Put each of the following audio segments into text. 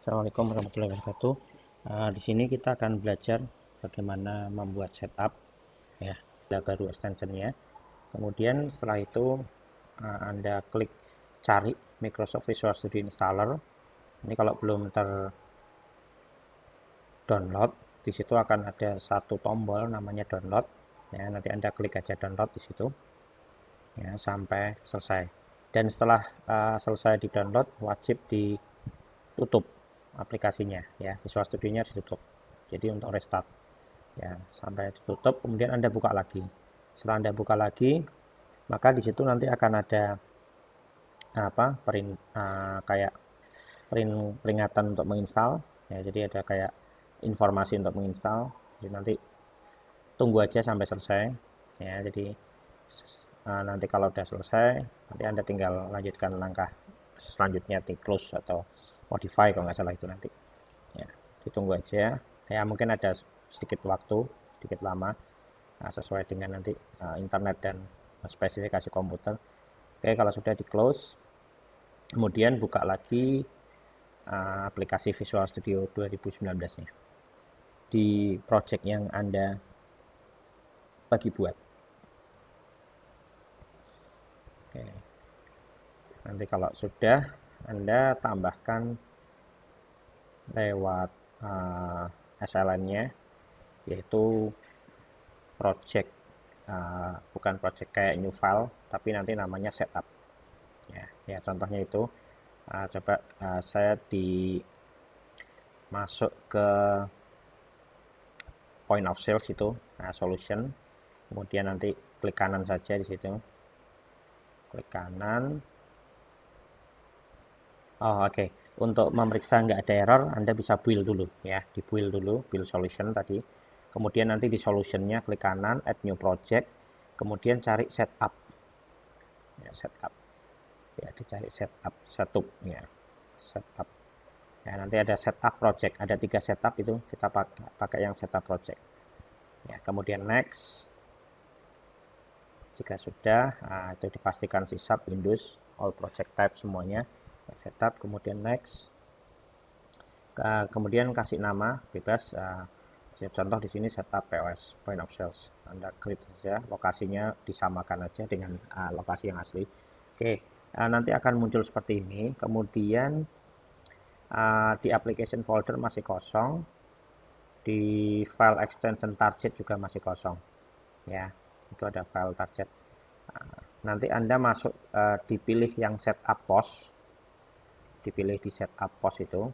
Assalamualaikum warahmatullahi wabarakatuh. Di sini kita akan belajar bagaimana membuat setup ya, baru extensionnya. Kemudian setelah itu Anda klik cari Microsoft Visual Studio Installer. Ini kalau belum ter-download, di situ akan ada satu tombol namanya download. Ya, nanti Anda klik aja download di situ ya sampai selesai. Dan setelah selesai di download, wajib ditutup aplikasinya ya, Visual Studio-nya ditutup. Jadi untuk restart ya sampai ditutup, kemudian Anda buka lagi. Setelah Anda buka lagi, maka di situ nanti akan ada kayak peringatan untuk menginstal ya, jadi ada kayak informasi untuk menginstal. Jadi nanti tunggu aja sampai selesai ya. Jadi nanti kalau udah selesai, nanti Anda tinggal lanjutkan langkah selanjutnya, di close atau modify kalau nggak salah itu nanti ya. Ditunggu aja ya, mungkin ada sedikit waktu, sedikit lama, sesuai dengan nanti internet dan spesifikasi komputer. Oke, kalau sudah di close, kemudian buka lagi aplikasi Visual Studio 2019 nya di project yang Anda lagi buat. Oke, nanti kalau sudah, Anda tambahkan lewat SLN-nya, yaitu project, bukan project kayak new file, tapi nanti namanya setup ya. Contohnya itu coba saya masuk ke point of sales itu, solution, kemudian nanti klik kanan saja di situ, klik kanan. Oke. Untuk memeriksa nggak ada error, Anda bisa build dulu ya, di build dulu, build solution tadi. Kemudian nanti di solutionnya klik kanan, add new project, kemudian cari setup ya, setup ya, dicari setup ya, setup ya. Nanti ada setup project, ada 3 setup, itu kita pakai yang setup project ya. Kemudian next. Jika sudah, itu dipastikan sysap, Windows, all project type semuanya setup. Kemudian next, kemudian kasih nama bebas. Contoh di sini setup POS, point of sales. Anda klik saja, lokasinya disamakan aja dengan lokasi yang asli. Oke, nanti akan muncul seperti ini. Kemudian di application folder masih kosong, di file extension target juga masih kosong ya. Itu ada file target. Nanti Anda masuk, dipilih yang setup post, dipilih di setup post itu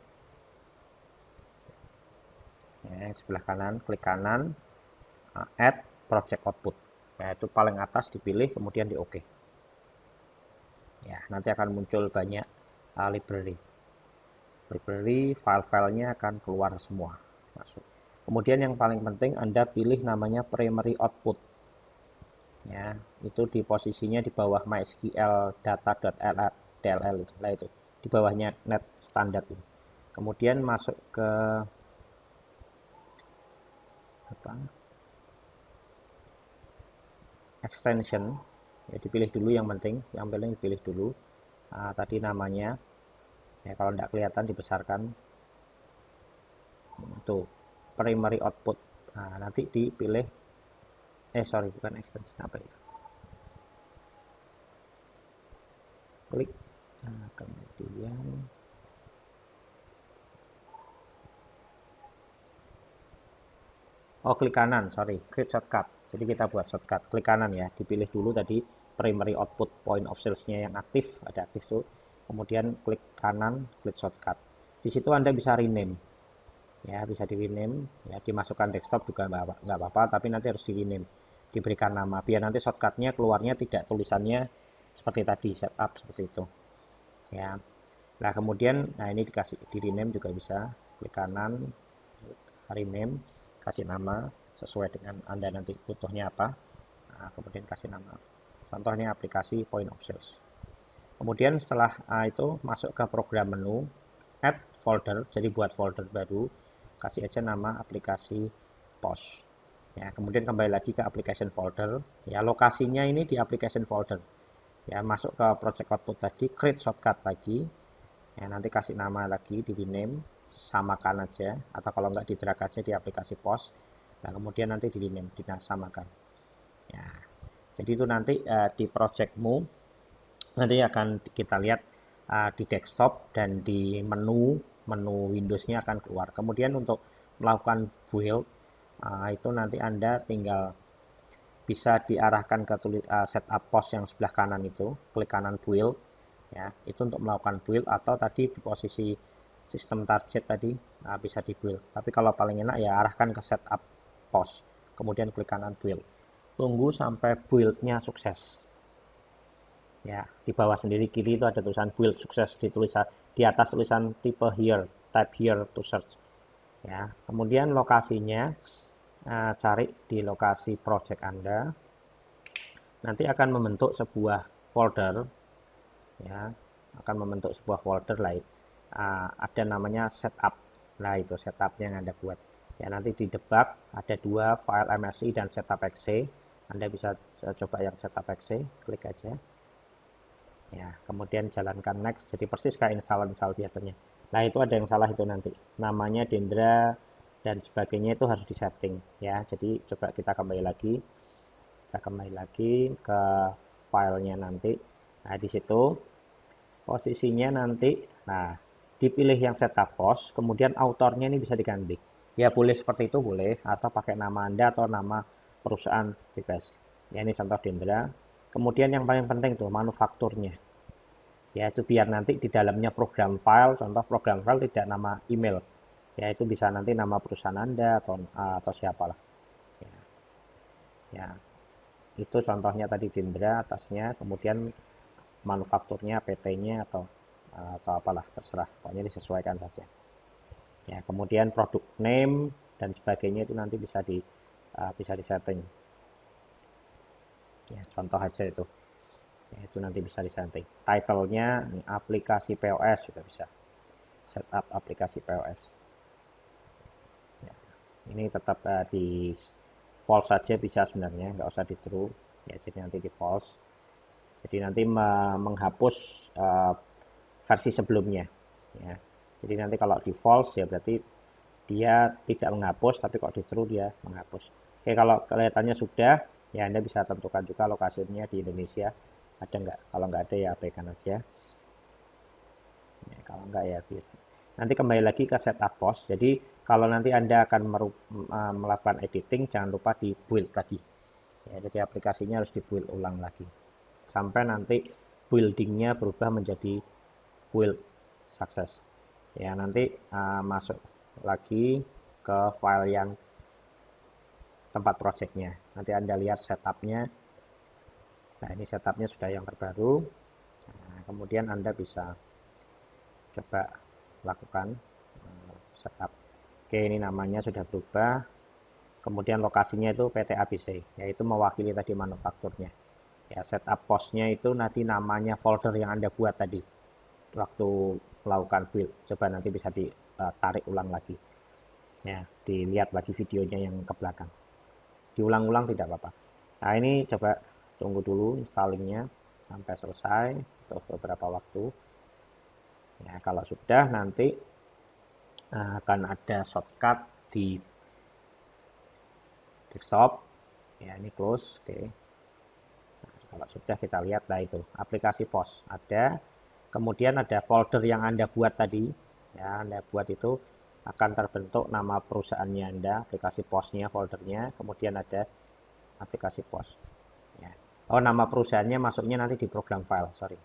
ya, sebelah kanan, klik kanan, add project output ya, itu paling atas dipilih, kemudian di OK ya. Nanti akan muncul banyak library, file-filenya akan keluar semua masuk. Kemudian yang paling penting, Anda pilih namanya primary output ya, itu di posisinya di bawah MySQL data.dll itu, di bawahnya net standard ini. Kemudian masuk ke extension ya, dipilih dulu yang penting, yang paling dipilih dulu. Tadi namanya ya, kalau tidak kelihatan dibesarkan, itu primary output. Nanti dipilih bukan extension, apa ya, klik, kemudian klik kanan, create shortcut. Jadi kita buat shortcut, klik kanan ya, dipilih dulu tadi primary output point of sales-nya yang aktif, ada aktif tuh. Kemudian klik kanan, klik shortcut. Di situ Anda bisa rename ya, bisa di rename ya, dimasukkan desktop juga nggak apa-apa, tapi nanti harus di rename, diberikan nama, biar nanti shortcutnya keluarnya tidak tulisannya seperti tadi, setup seperti itu ya. Nah kemudian, ini dikasih di rename juga bisa, klik kanan, rename, kasih nama sesuai dengan Anda nanti butuhnya apa. Kemudian kasih nama, contohnya aplikasi point of sales. Kemudian setelah itu masuk ke program menu, add folder, jadi buat folder baru, kasih aja nama aplikasi POS ya. Kemudian kembali lagi ke application folder ya, lokasinya ini di application folder ya. Masuk ke project output tadi, create shortcut lagi ya, nanti kasih nama lagi, di rename samakan aja, atau kalau nggak di drag aja di aplikasi pos. Nah kemudian nanti dinamakan ya. Jadi itu nanti di projectmu nanti akan kita lihat di desktop dan di menu Windows-nya akan keluar. Kemudian untuk melakukan build itu nanti Anda tinggal bisa diarahkan ke setup pos yang sebelah kanan itu, klik kanan build ya, itu untuk melakukan build, atau tadi di posisi sistem target tadi bisa di build. Tapi kalau paling enak ya arahkan ke setup pos, kemudian klik kanan build. Tunggu sampai build-nya sukses. Ya, di bawah sendiri kiri itu ada tulisan build sukses, di atas tulisan type here to search. Ya, kemudian lokasinya cari di lokasi project Anda. Nanti akan membentuk sebuah folder ya, akan membentuk sebuah folder lah. Ada namanya setup. Nah, itu setupnya yang Anda buat. Ya, nanti di debug ada 2 file MSI dan setup.exe. Anda bisa coba yang setup.exe, klik aja. Ya, kemudian jalankan next. Jadi persis kayak install biasanya. Nah, itu ada yang salah itu nanti. Namanya Dendra dan sebagainya itu harus disetting ya. Jadi coba kita kembali lagi. Kita kembali lagi ke filenya nanti. Nah, di situ posisinya nanti, nah, dipilih yang setup pos, kemudian autornya ini bisa diganti. Ya, boleh seperti itu boleh, atau pakai nama Anda atau nama perusahaan bebas. Ya, ini contoh Dendra. Kemudian yang paling penting tuh manufakturnya. Ya, itu biar nanti di dalamnya program file, contoh program file tidak nama email. Ya, itu bisa nanti nama perusahaan Anda atau siapalah. Ya. Ya. Itu contohnya tadi Dendra atasnya, kemudian manufakturnya, PT-nya atau apalah terserah. Pokoknya disesuaikan saja. Ya, kemudian produk name dan sebagainya itu nanti bisa disetting. Ya, contoh aja itu. Ya, itu nanti bisa disetting. Title-nya aplikasi POS juga bisa. Setup aplikasi POS. Ya, ini tetap di false saja bisa sebenarnya, nggak usah di true. Ya, jadi nanti di false. Jadi nanti menghapus versi sebelumnya. Ya. Jadi nanti kalau di false ya berarti dia tidak menghapus, tapi kalau di true dia menghapus. Oke, kalau kelihatannya sudah, ya Anda bisa tentukan juga lokasinya di Indonesia ada nggak. Kalau nggak ada ya abaikan aja. Ya, kalau nggak ya biasa. Nanti kembali lagi ke setup pos. Jadi kalau nanti Anda akan melakukan editing, jangan lupa di build lagi. Ya, jadi aplikasinya harus di build ulang lagi. Sampai nanti buildingnya berubah menjadi build sukses. Ya, nanti masuk lagi ke file yang tempat projectnya. Nanti Anda lihat setupnya. Nah, ini setupnya sudah yang terbaru. Nah, kemudian Anda bisa coba lakukan setup. Oke, ini namanya sudah berubah. Kemudian lokasinya itu PT ABC, yaitu mewakili tadi manufakturnya. Ya, setup posnya itu nanti namanya folder yang Anda buat tadi waktu melakukan build. Coba nanti bisa ditarik ulang lagi. Ya, dilihat lagi videonya yang ke belakang. Diulang-ulang tidak apa-apa. Nah, ini coba tunggu dulu installingnya sampai selesai untuk beberapa waktu. Ya, kalau sudah nanti akan ada shortcut di desktop. Ya, ini close. Oke. Nah, kalau sudah kita lihat, nah itu aplikasi pos ada. Kemudian ada folder yang Anda buat tadi. Ya, Anda buat itu akan terbentuk nama perusahaannya Anda, aplikasi posnya, foldernya, kemudian ada aplikasi pos. Ya. Oh, nama perusahaannya masuknya nanti di program file, sorry.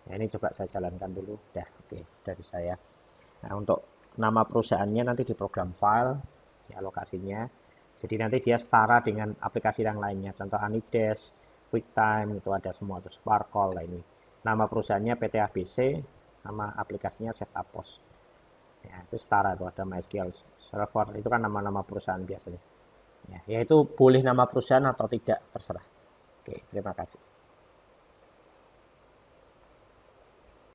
Nah, ini coba saya jalankan dulu. Dah, oke, sudah bisa ya. Nah, untuk nama perusahaannya nanti di program file, ya lokasinya. Jadi nanti dia setara dengan aplikasi yang lainnya. Contoh Anides, QuickTime, itu ada semua. Terus Sparkle, lah ini. Nama perusahaannya PT ABC, nama aplikasinya Setup Pos. Ya, itu setara, itu ada MySQL Server, itu kan nama-nama perusahaan biasanya. Ya, itu boleh nama perusahaan atau tidak, terserah. Oke, terima kasih.